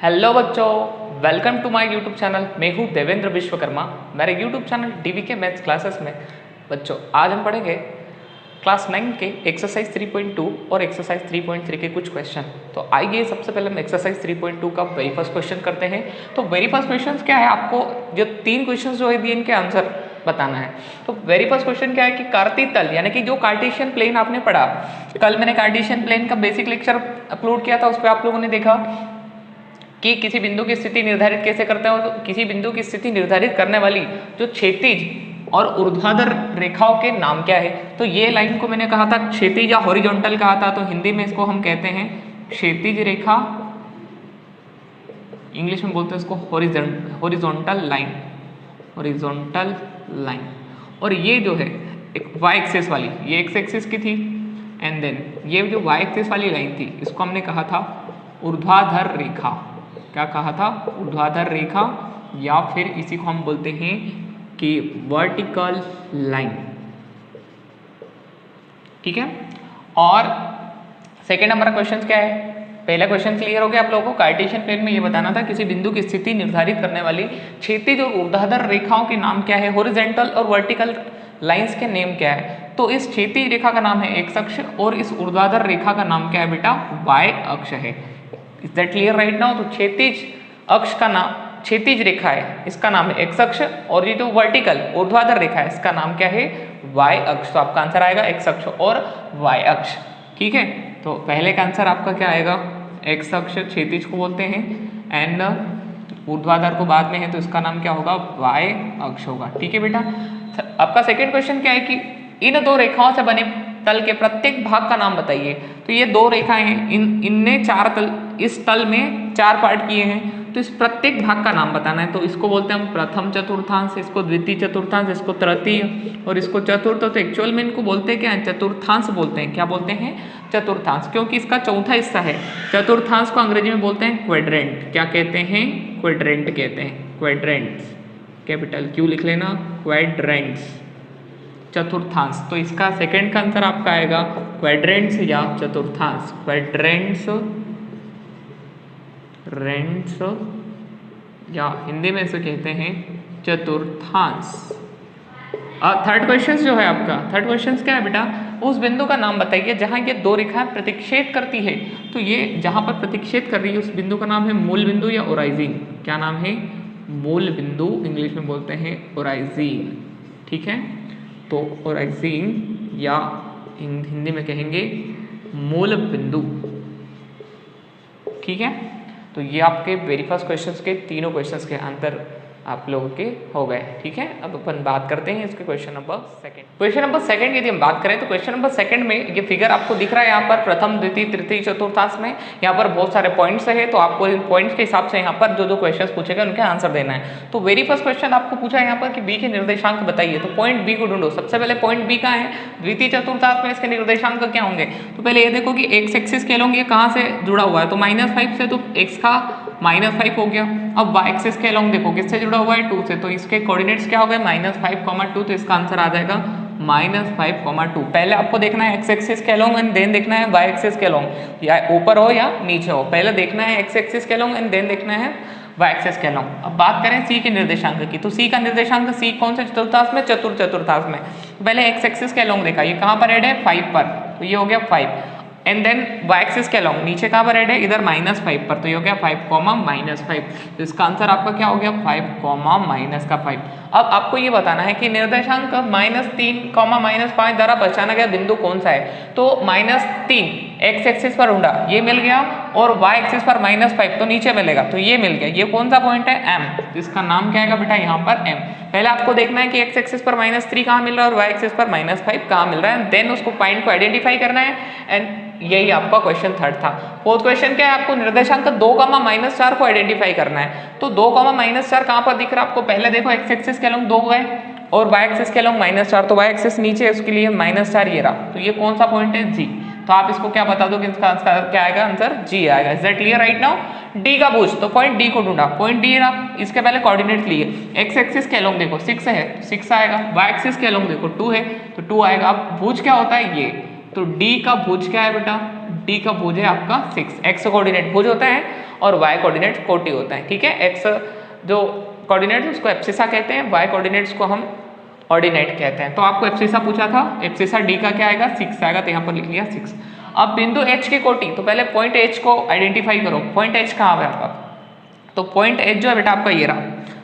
Hello बच्चों, welcome to my YouTube channel. मैं हूँ देवेंद्र विश्वकर्मा। मेरे YouTube channel DVK maths classes में बच्चों आज हम पढ़ेंगे क्लास 9 के एक्सरसाइज 3.2 और एक्सरसाइज 3.3 के कुछ क्वेश्चन। तो आइए सबसे पहले हम एक्सरसाइज 3.2 का वेरी फर्स्ट क्वेश्चन करते हैं। तो वेरी फर्स्ट क्वेश्चन क्या है, आपको जो 3 क्वेश्चन जो है दिए इनके आंसर बताना है। तो वेरी फर्स्ट क्वेश्चन क्या है कि कार्तीय तल यानी कि जो कार्टेशियन प्लेन आपने पढ़ा, कल मैंने कार्टेशियन प्लेन का बेसिक लेक्चर अपलोड किया था, उस पर आप लोगों ने देखा कि किसी बिंदु की स्थिति निर्धारित कैसे करते हैं, और किसी बिंदु की स्थिति निर्धारित करने वाली जो क्षैतिज और ऊर्ध्वाधर रेखाओं के नाम क्या है। तो ये लाइन को मैंने कहा था क्षैतिज या हॉरिजॉन्टल कहा था, तो हिंदी में इसको हम कहते हैं क्षैतिज रेखा, इंग्लिश में बोलते हैं इसको हॉरिजॉन्टल लाइन, हॉरिजॉन्टल लाइन। और ये जो है एक वाई एक्सिस वाली, ये एक्स एक्सिस की थी, एंड देन ये जो वाई एक्सिस वाली लाइन थी इसको हमने कहा था ऊर्ध्वाधर रेखा। क्या कहा था? ऊर्ध्वाधर रेखा, या फिर इसी को हम बोलते हैं कि वर्टिकल लाइन। ठीक है। और सेकेंड नंबर का क्वेश्चन क्या है? पहला क्वेश्चन क्लियर हो गया आप लोगों को। कार्टेशियन प्लेन में ये बताना था किसी बिंदु की स्थिति निर्धारित करने वाली क्षैतिज और ऊर्ध्वाधर रेखाओं के नाम क्या है, हॉरिजॉन्टल और वर्टिकल लाइंस के नेम क्या है। तो इस क्षैतिज रेखा का नाम है एक्स अक्ष और इस ऊर्ध्वाधर रेखा का नाम क्या है बेटा? वाई अक्ष है। Is that clear right now? तो क्षैतिज अक्ष का नाम, क्षैतिज रेखा है, इसका नाम है एक्स अक्ष, और ये जो वर्टिकल ऊर्ध्वाधर रेखा है इसका नाम क्या है? वाई अक्ष। तो आपका आंसर आएगा एक्स अक्ष और वाई अक्ष। ठीक है। तो पहले का आंसर आपका क्या आएगा? एक्स अक्ष क्षैतिज को बोलते हैं, एंड ऊर्ध्वाधर को बाद में है तो इसका नाम क्या होगा? वाई अक्ष होगा। ठीक है बेटा। आपका सेकेंड क्वेश्चन क्या है कि इन दो रेखाओं से बने तल के प्रत्येक भाग का नाम बताइए। तो ये दो रेखाएं हैं, इनने चार तल, इस तल में 4 पार्ट किए हैं, तो इस प्रत्येक भाग का नाम बताना है। तो इसको बोलते हैं हम प्रथम चतुर्थांश, इसको द्वितीय चतुर्थांश, इसको तृतीय और इसको चतुर्थ। तो एक्चुअल में इनको बोलते हैं क्या? चतुर्थांश बोलते हैं। क्या बोलते हैं? चतुर्थांश, क्योंकि इसका चौथा हिस्सा है। चतुर्थांश को अंग्रेजी में बोलते हैं क्वाड्रेंट। क्या कहते हैं? क्वाड्रेंट कहते हैं, क्वाड्रेंट्स। कैपिटल क्यू लिख लेना, क्वाड्रेंट्स, चतुर्थांश। तो इसका सेकंड का आंसर आपका आएगा क्वाड्रेंट्स या चतुर्थांश। क्वाड्रेंट्स, रेंट्स, या हिंदी में इसे कहते हैं चतुर्थांश। थर्ड क्वेश्चन जो है आपका, थर्ड क्वेश्चन क्या है बेटा? उस बिंदु का नाम बताइए जहां ये दो रेखाएं प्रतिच्छेद करती है। तो ये जहां पर प्रतिच्छेद कर रही है उस बिंदु का नाम है मूल बिंदु या ओराइजिन। क्या नाम है? मूल बिंदु, इंग्लिश में बोलते हैं ओराइजिन। ठीक है। तो ओराइजिन या हिंदी में कहेंगे मूल बिंदु। ठीक है। तो ये आपके वेरी फर्स्ट क्वेश्चंस के तीनों क्वेश्चंस के आंसर आप लोगों के हो गए। ठीक है। अब अपन बात करते हैं इसके question number second. Question number second यदि हम बात करें तो क्वेश्चन नंबर सेकंड में ये फिगर आपको दिख रहा है यहाँ पर प्रथम द्वितीय तृतीय चतुर्थांश में। यहाँ पर बहुत सारे पॉइंट्स है, तो आपको इन पॉइंट्स के हिसाब से यहाँ पर जो जो क्वेश्चन पूछेगा उनके आंसर देना है। तो वेरी फर्स्ट क्वेश्चन आपको पूछा है यहाँ पर कि बी के निर्देशांक बताइए। तो पॉइंट बी को ढूंढो। सबसे पहले पॉइंट बी कहाँ है? द्वितीय चतुर्थांश में। इसके निर्देशांक क्या होंगे? तो पहले ये देखो कि एक्स एक्सिस स्केल होंगे, कहाँ से जुड़ा हुआ है? तो -5 से, तो एक्स का -5 हो गया। अब वाई एक्सिस स्केल देखो किससे जुड़ा हुआ है? 2 से। तो इसके कोऑर्डिनेट्स क्या हो गए? -5,2। तो इसका आंसर आ जाएगा -5,2। पहले आपको देखना है एक्स एक्सिस के अलोंग एंड देन देखना है वाई एक्सिस के अलोंग, या ऊपर हो या नीचे हो। पहले देखना है एक्स एक्सिस के अलोंग एंड देन देखना है वाई एक्सिस के अलोंग। अब बात करें सी के निर्देशांक की। तो सी का निर्देशांक, सी कौन से चतुर्थांश में? चतुर्थांश में। पहले एक्स एक्सिस के अलोंग देखा, ये कहाँ पर ऐड है? 5 पर। तो ये हो गया 5, एंड देन वाई एक्सिस के अलोंग नीचे कहाँ पर ऐड है? इधर -5 पर। तो ये हो गया 5, -5। तो इसका आंसर आपका क्या हो गया? 5, अब आपको ये बताना है कि निर्देशांक -3, -5 द्वारा पहचाना गया बिंदु कौन सा है। तो -3 एक्स एक्सिस पर ढूंढा, ये मिल गया, और वाई एक्सिस पर -5 तो नीचे मिलेगा, तो ये मिल गया। ये कौन सा पॉइंट है? एम। तो इसका नाम क्या आएगा बेटा? यहाँ पर एम। पहले आपको देखना है कि एक्स एक्सिस पर -3 कहाँ मिल रहा है और वाई एक्सिस पर -5 कहाँ मिल रहा है, देन उसको पॉइंट को आइडेंटिफाई करना है। एंड यही आपका क्वेश्चन थर्ड था। फोर्थ क्वेश्चन क्या है? आपको निर्देशांक 2, -4 को आइडेंटिफाई करना है। तो 2, -4 कहाँ पर दिख रहा है आपको? पहले देखो एक्स एक्सिस के अलोंग 2 गए और वाई एक्सिस के अलोंग -4, तो वाई एक्सिस नीचे है, उसके लिए -4 ये रहा। तो ये कौन सा पॉइंट है? जी। तो आप इसको क्या बता दो कि इसका आंसर क्या आएगा? आंसर जी आएगा। Is that clear right now? D का भुज, तो पॉइंट डी को ढूंढा, पॉइंट डी रहा। इसके पहले कोऑर्डिनेट्स लिए, एक्स एक्सिस के अलोंग देखो 6 है, 6 आएगा। वाई एक्सिस के अलोंग देखो 2 है, तो 2 आएगा। अब भुज क्या होता है? ये। तो डी का भुज क्या है बेटा? डी का भुज है आपका 6, एक्स कोऑर्डिनेट भुज होता है और वाई कोऑर्डिनेट कोटि होता है, ठीक है। एक्स जो कोऑर्डिनेट उसको एब्सिसा कहते हैं, वाई कोऑर्डिनेट्स को हम ऑर्डिनेट कहते हैं। तो आपको एब्सिसा पूछा था, एब्सिसा डी का क्या आएगा 6 आएगा, तो यहाँ पर लिख लिया 6। अब बिंदु एच की कोटि, तो पहले पॉइंट एच को आइडेंटिफाई करो, पॉइंट एच कहाँ है आपका, तो पॉइंट एच जो है बेटा आपका ये रहा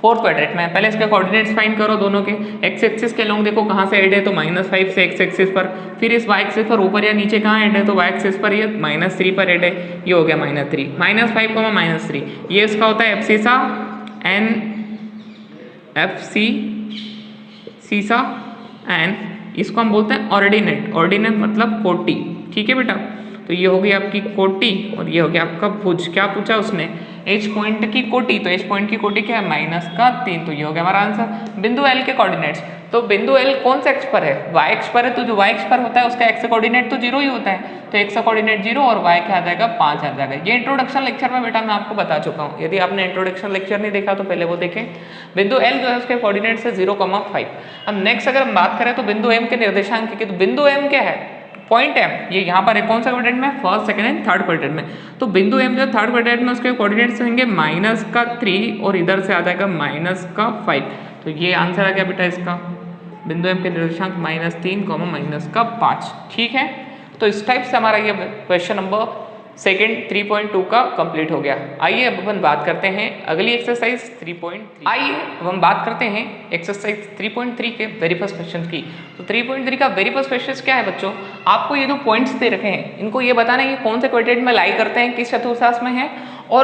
फोर्थ क्वाड्रेंट में। पहले इसके कोऑर्डिनेट्स फाइंड करो दोनों के, एक्स एक्सिस के लॉन्ग देखो कहाँ से ऐड है, तो -5 से एक्स एक्सिस पर, फिर इस वाई एक्सिस पर ऊपर या नीचे कहाँ ऐड है, तो वाई एक्सिस पर ये -3 पर ऐड है, ये हो गया -3, -5, -3, ये इसका होता है एब्सिसा एन एफ सी सीसा एन, इसको हम बोलते हैं ऑर्डिनेट, ऑर्डिनेट मतलब कोटि, ठीक है बेटा। तो ये हो गई आपकी कोटि और ये हो गया आपका भुज। क्या पूछा उसने, एच पॉइंट की कोटि, तो एच पॉइंट की कोटि क्या है -3, तो ये हो गया हमारा आंसर। बिंदु एल के कोऑर्डिनेट्स, तो बिंदु एल कौन से एक्स पर है, वाई एक्स पर है, तो जो वाई एक्स पर होता है उसका एक्स कोऑर्डिनेट तो 0 ही होता है, तो एक्स का कोऑर्डिनेट 0 और वाई क्या आ जाएगा 5 आ जाएगा। ये इंट्रोडक्शन लेक्चर में बेटा मैं आपको बता चुका हूँ, यदि आपने इंट्रोडक्शन लेक्चर नहीं देखा तो पहले वो देखें। बिंदु एल जो है उसके कोऑर्डिनेट से 0,5। अब नेक्स्ट अगर हम बात करें तो बिंदु एम के निर्देशांक की, तो बिंदु एम क्या है, पॉइंट एम, ये यहाँ पर है कौन सा क्वाड्रेंट में, first second and third quadrant में। तो बिंदु एम जो थर्ड क्वाड्रेंट में उसके कोऑर्डिनेट्स होंगे -3 और इधर से आ जाएगा -5, तो ये आंसर आ गया बेटा इसका, बिंदु एम के निर्देशांक -3, -5, ठीक है। तो इस टाइप से हमारा ये क्वेश्चन नंबर सेकेंड 3.2 का कंप्लीट हो गया। आइए अब हम बात करते हैं अगली एक्सरसाइज 3.3। आइए अब हम बात करते हैं एक्सरसाइज 3.3 के वेरी फर्स्ट क्वेश्चन की। तो 3.3 का वेरी फर्स्ट क्वेश्चन क्या है बच्चों, आपको ये जो पॉइंट्स दे रखे हैं इनको ये बताना है कि कौन से क्वाड्रेंट में लाई करते हैं, किस चतुर्थांश में है, और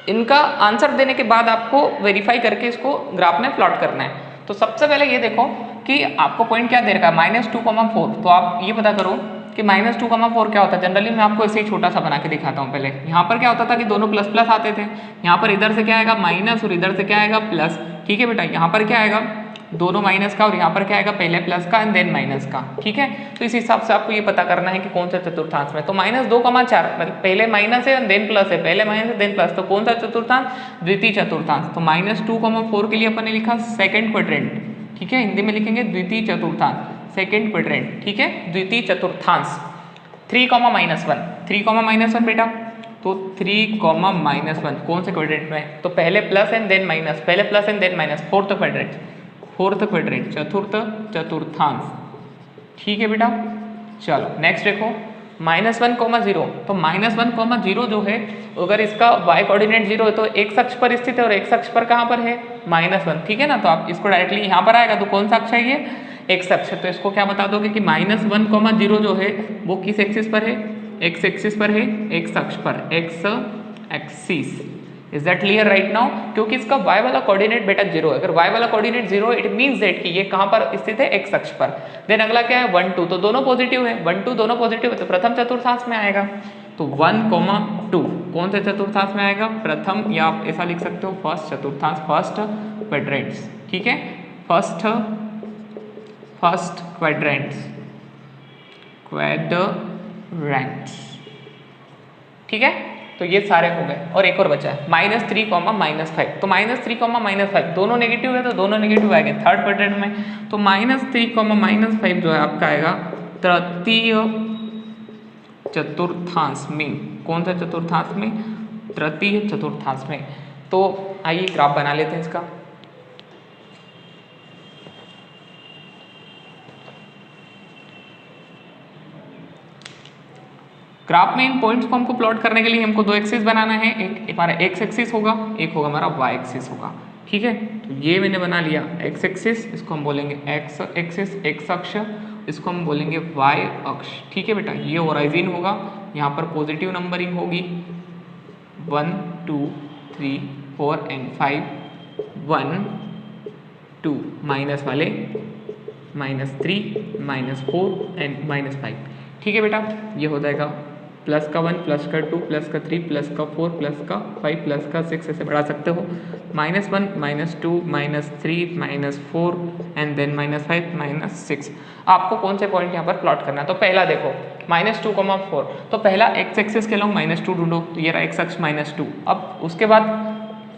इनका आंसर देने के बाद आपको वेरीफाई करके इसको ग्राफ में प्लॉट करना है। तो सबसे पहले ये देखो कि आपको पॉइंट क्या दे रखा है -2,4, तो आप ये पता करो कि -2,4 क्या होता है। जनरली मैं आपको ऐसे ही छोटा सा बना के दिखाता हूँ। पहले यहाँ पर क्या होता था कि दोनों प्लस प्लस आते थे, यहाँ पर इधर से क्या आएगा माइनस और इधर से क्या आएगा प्लस, ठीक है बेटा। यहाँ पर क्या आएगा दोनों माइनस का और यहाँ पर क्या आएगा पहले प्लस का एंड देन माइनस का, ठीक है। तो इस हिसाब से आपको ये पता करना है कि कौन सा चतुर्थांश में। तो -2,4 मतलब पहले माइनस है देन प्लस है, पहले माइनस है देन प्लस, तो कौन सा चतुर्थांश, द्वितीय चतुर्थांश। तो -2,4 के लिए अपन ने लिखा सेकंड क्वाड्रेंट, ठीक है, हिंदी में लिखेंगे द्वितीय चतुर्थांश, सेकंड क्वाड्रेंट, ठीक है, द्वितीय चतुर्थांश। 3,-1, 3,-1 बेटा, तो 3,-1 कौन से क्वाड्रेंट में, तो पहले प्लस एंड देन माइनस, पहले plus and then minus, fourth quadrant, चतुर्थ चतुर्थांश, ठीक है बेटा। चलो नेक्स्ट देखो -1,0, तो -1,0 जो है अगर इसका y कोऑर्डिनेट 0 है तो x अक्ष पर स्थित है और x अक्ष पर कहाँ पर है -1, ठीक है ना। तो आप इसको डायरेक्टली यहाँ पर आएगा, तो कौन सा अक्ष है ये x अक्ष, तो इसको क्या बता दोगे कि -1,0 जो है वो किस एक्सिस पर है, x एक्सिस पर है, x अक्ष पर, x axis. Is that clear right now, क्योंकि इसका y वाला कोऑर्डिनेट बेटा 0 है। अगर y वाला कोऑर्डिनेट 0 इट मींस दैट कि ये कहाँ पर स्थित है x अक्ष पर। देन अगला क्या है 1, 2, तो दोनों पॉजिटिव है, 1, 2 दोनों पॉजिटिव है, तो प्रथम चतुर्थांश में आएगा। तो 1,2 कौन से चतुर्थांश में आएगा, प्रथम, या आप ऐसा लिख सकते हो फर्स्ट चतुर्थांश, फर्स्ट क्वाड्रेंट्स, ठीक है, फर्स्ट क्वाड्रेंट्स, ठीक है। तो ये सारे हो गए और एक और बचा है -3, -5, तो -3, -5 दोनों नेगेटिव है, तो दोनों नेगेटिव आएंगे थर्ड क्वाड्रेंट में। तो -3, -5 जो है आपका आएगा तृतीय चतुर्थांश में। कौन सा चतुर्थांश में, तृतीय चतुर्थांश में। तो आइए ग्राफ बना लेते हैं इसका। ग्राफ में इन पॉइंट्स को हमको प्लॉट करने के लिए हमको दो एक्सिस बनाना है, एक हमारा एक्स एक्सिस होगा, एक होगा हमारा वाई एक्सिस होगा, ठीक है। तो ये मैंने बना लिया एक्स एक्सिस, इसको हम बोलेंगे एक्स एक्सिस, एक्स अक्ष, इसको हम बोलेंगे वाई अक्ष, ठीक है बेटा। ये ओराइजिन होगा, यहाँ पर पॉजिटिव नंबरिंग होगी 1, 2, 3, 4 एंड 5, 1, 2 माइनस वाले -3, -4 एंड -5, ठीक है बेटा। ये हो जाएगा प्लस का 1, प्लस का 2, प्लस का 3, प्लस का 4, प्लस का 5, प्लस का 6, ऐसे बढ़ा सकते हो। -1, -2, -3, -4 एंड देन -5, -6। आपको कौन से पॉइंट यहाँ पर प्लॉट करना है, तो पहला देखो -2,4, तो पहला एक्स एक्सिस के लॉन्ग -2 ढूंढो, तो ये रहा एक्स अक्ष -2। अब उसके बाद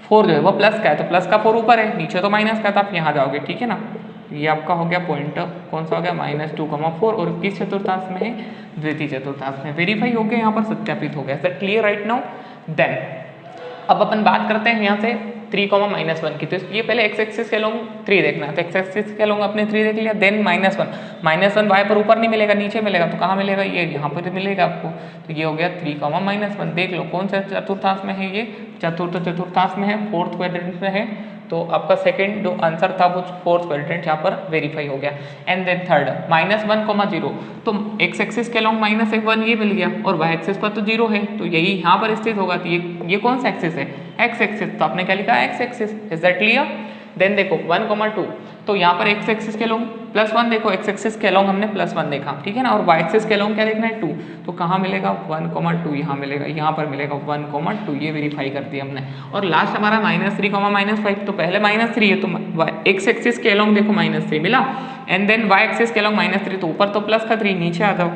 4 जो है वो प्लस का है, तो प्लस का 4 ऊपर है, नीचे तो माइनस का, तो आप यहाँ जाओगे, ठीक है ना। ये आपका हो गया पॉइंट, कौन सा हो गया -2,4, और किस चतुर्थांश में है, द्वितीय चतुर्थांश में। वेरीफाई हो गया, यहाँ पर सत्यापित हो गया। Sir clear right now. Then अब अपन बात करते हैं यहाँ से 3, -1 की। तो ये पहले एक्स एक्सिस के लॉन्ग 3 देखना है, तो एक्स एक्सिस के लॉन्ग अपने 3 देख लिया, देन -1 वाई पर ऊपर नहीं मिलेगा, नीचे मिलेगा, तो कहाँ मिलेगा, ये यहाँ पर मिलेगा आपको। तो ये हो गया 3, -1। देख लो कौन सा चतुर्थांश में है, ये चतुर्थांश में है, 4th क्वाड्रेंट में है। तो आपका सेकंड जो आंसर था वो 4th क्वाड्रेंट यहाँ पर वेरीफाई हो गया। एंड देन थर्ड -1, 0, तो एक्स एक्सिस के लॉन्ग -1 ये मिल गया, और वाई एक्सिस पर तो 0 है, तो यही यहाँ पर स्थित होगा। तो ये कौन सा एक्सिस है, एक्स एक्सिस, तो आपने क्या लिखा, X axis. Is that clear? Then देखो 1, 2, तो यहाँ पर एक्स एक्सिस के लॉन्ग +1, देखो एक्स एक्सिस के लॉन्ग हमने +1 देखा, ठीक है ना, और वाई एक्सिस के लॉन्ग क्या देखना है, 2, तो कहाँ मिलेगा, 1, 2 यहाँ मिलेगा, यहाँ पर मिलेगा 1, 2, ये वेरीफाई कर दिया हमने। और लास्ट हमारा -3, -5, तो पहले -3 है, तो एक्स एक्सिस के लॉन्ग देखो -3 मिला, एंड देन वाई एक्सिस के लॉन्ग -3, तो ऊपर तो प्लस का 3, नीचे आ जाओ,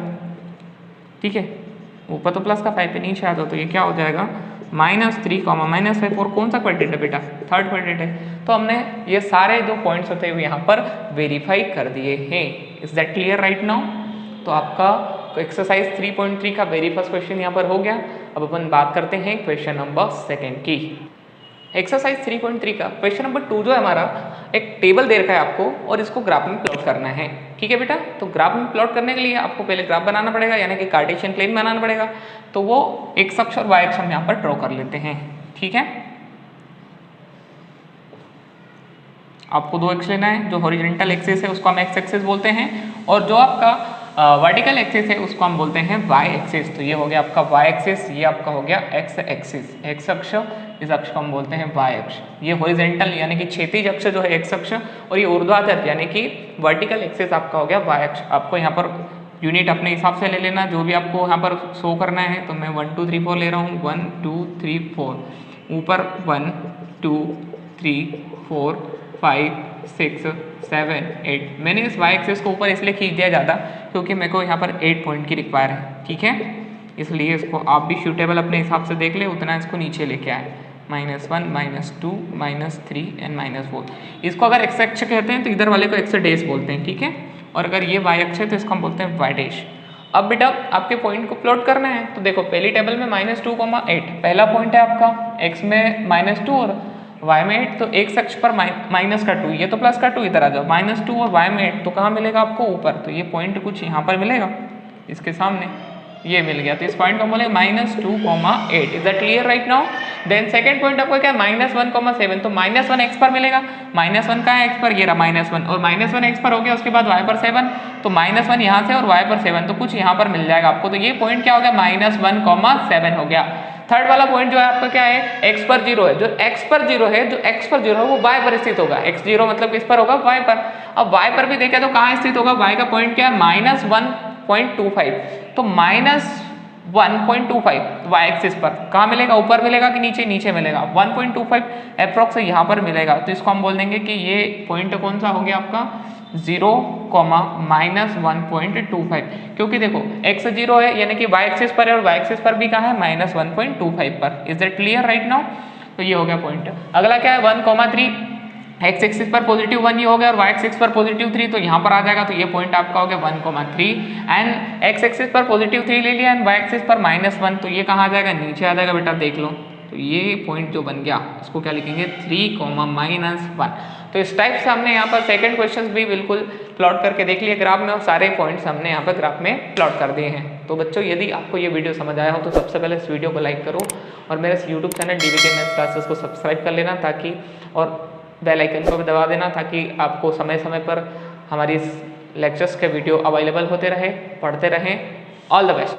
ठीक है, ऊपर तो प्लस का 5 पे, नीचे आ जाओ, तो ये क्या हो जाएगा, -3, -5, और कौन सा क्वाड्रेंट है बेटा, 3rd क्वाड्रेंट है। तो हमने ये सारे जो पॉइंट्स होते हैं यहाँ पर वेरीफाई कर दिए हैं। Is that clear right now? तो आपका एक्सरसाइज 3.3 का वेरी फर्स्ट क्वेश्चन यहाँ पर हो गया। अब अपन बात करते हैं क्वेश्चन नंबर 2 की। एक्सरसाइज 3.3 का क्वेश्चन नंबर 2 जो है हमारा, एक टेबल दे रखा है आपको और इसको ग्राफ में प्लॉट करना है, ठीक है बेटा। तो ग्राफ में प्लॉट करने के लिए आपको पहले ग्राफ बनाना पड़ेगा, यानी कि कार्टेशियन प्लेन बनाना पड़ेगा। तो वो एक्स अक्ष और वाई अक्ष हम यहाँ पर ड्रॉ कर लेते हैं, ठीक है। आपको 2 एक्स लेना है, जो हॉरिजॉन्टल एक्सिस है उसको हम एक्स एक्सिस बोलते हैं, और जो आपका वर्टिकल एक्सिस है उसको हम बोलते हैं वाई एक्सिस। तो ये हो गया आपका वाई एक्सिस, ये आपका हो गया एक्स एक्सिस, एक्स अक्ष, इस अक्ष को हम बोलते हैं वाई अक्ष। ये हॉरिजॉन्टल यानी कि क्षैतिज अक्ष जो है एक्स अक्ष, और ये ऊर्ध्वाधर यानी कि वर्टिकल एक्सिस आपका हो गया वाई अक्ष। आपको यहाँ पर यूनिट अपने हिसाब से ले लेना, जो भी आपको यहाँ पर शो करना है। तो मैं 1 2 3 4 ले रहा हूँ, 1 2 3 4, ऊपर 1 2 3 4 5 6 7 8। मैंने इस वाई एक्सिस को ऊपर इसलिए खींच दिया ज़्यादा क्योंकि मेरे को यहाँ पर 8 पॉइंट की रिक्वायर है, ठीक है। इसलिए इसको आप भी सूटेबल अपने हिसाब से देख ले, उतना इसको नीचे लेके आए, -1 -2 -3 एंड -4। इसको अगर एक्स अक्ष कहते हैं तो इधर वाले को एक्स डैश बोलते हैं, ठीक है। और अगर ये वाई अक्ष है तो इसको हम बोलते हैं वाई डैश। अब बेटा आपके पॉइंट को प्लॉट करना है, तो देखो पहली टेबल में -2, 8 पहला पॉइंट है आपका, एक्स में -2 और y में 8, तो एक्स अक्ष पर -2, ये तो प्लस का 2, इधर आ जाओ, -2 और y में 8, तो कहाँ मिलेगा आपको, ऊपर। तो ये पॉइंट कुछ यहाँ पर मिलेगा, इसके सामने ये मिल गया। तो इस पॉइंट को बोले -2, 8। Is that clear right now? Then second point आपको क्या, -1, 7, तो -1 एक्स पर मिलेगा। -1 का है एक्स पर, ये रहा -1, और -1 एक्स पर हो गया, उसके बाद y पर 7, तो -1 यहाँ से और y पर 7, तो कुछ यहाँ पर मिल जाएगा आपको। तो ये पॉइंट क्या हो गया, -1, 7 हो गया। थर्ड वाला पॉइंट जो है आपका क्या है, x पर 0 है, जो x पर 0 है, जो x पर 0 है वो y पर स्थित होगा। x0 मतलब किस पर होगा, y पर। अब y पर भी देखें तो कहाँ स्थित होगा, y का पॉइंट क्या है, -1.25, तो -1.25 y एक्सिस पर कहाँ मिलेगा, ऊपर मिलेगा कि नीचे, नीचे मिलेगा, 1.25 अप्रॉक्स यहाँ पर मिलेगा। तो इसको हम बोल देंगे कि ये पॉइंट कौन सा हो गया आपका, 0, -1.25, क्योंकि देखो x 0 है यानी कि y एक्सिस पर है, और y एक्सिस पर भी कहाँ है, -1.25 पर। Is that clear right now? तो ये हो गया पॉइंट। अगला क्या है, 1, 3, x एक्सिस पर +1 ये हो गया, और y एक्सिस पर +3, तो यहाँ पर आ जाएगा। तो ये पॉइंट आपका हो गया 1, 3, एंड x एक्सिस पर +3 ले लिया, एंड y एक्सिस पर -1, तो ये कहाँ आ जाएगा, नीचे आ जाएगा बेटा, देख लो। तो ये पॉइंट जो बन गया इसको क्या लिखेंगे, 3, -1। तो इस टाइप से हमने यहाँ पर सेकंड क्वेश्चंस भी बिल्कुल प्लॉट करके देख लिए ग्राफ में, और सारे पॉइंट्स हमने यहाँ पर ग्राफ में प्लॉट कर दिए हैं। तो बच्चों यदि आपको ये वीडियो समझ आया हो तो सबसे पहले इस वीडियो को लाइक करो, और मेरे इस YouTube channel DVK maths classes को सब्सक्राइब कर लेना, ताकि और बेल आइकन को भी दबा देना, ताकि आपको समय समय पर हमारी इस लेक्चर्स के वीडियो अवेलेबल होते रहे, पढ़ते रहें। All the best.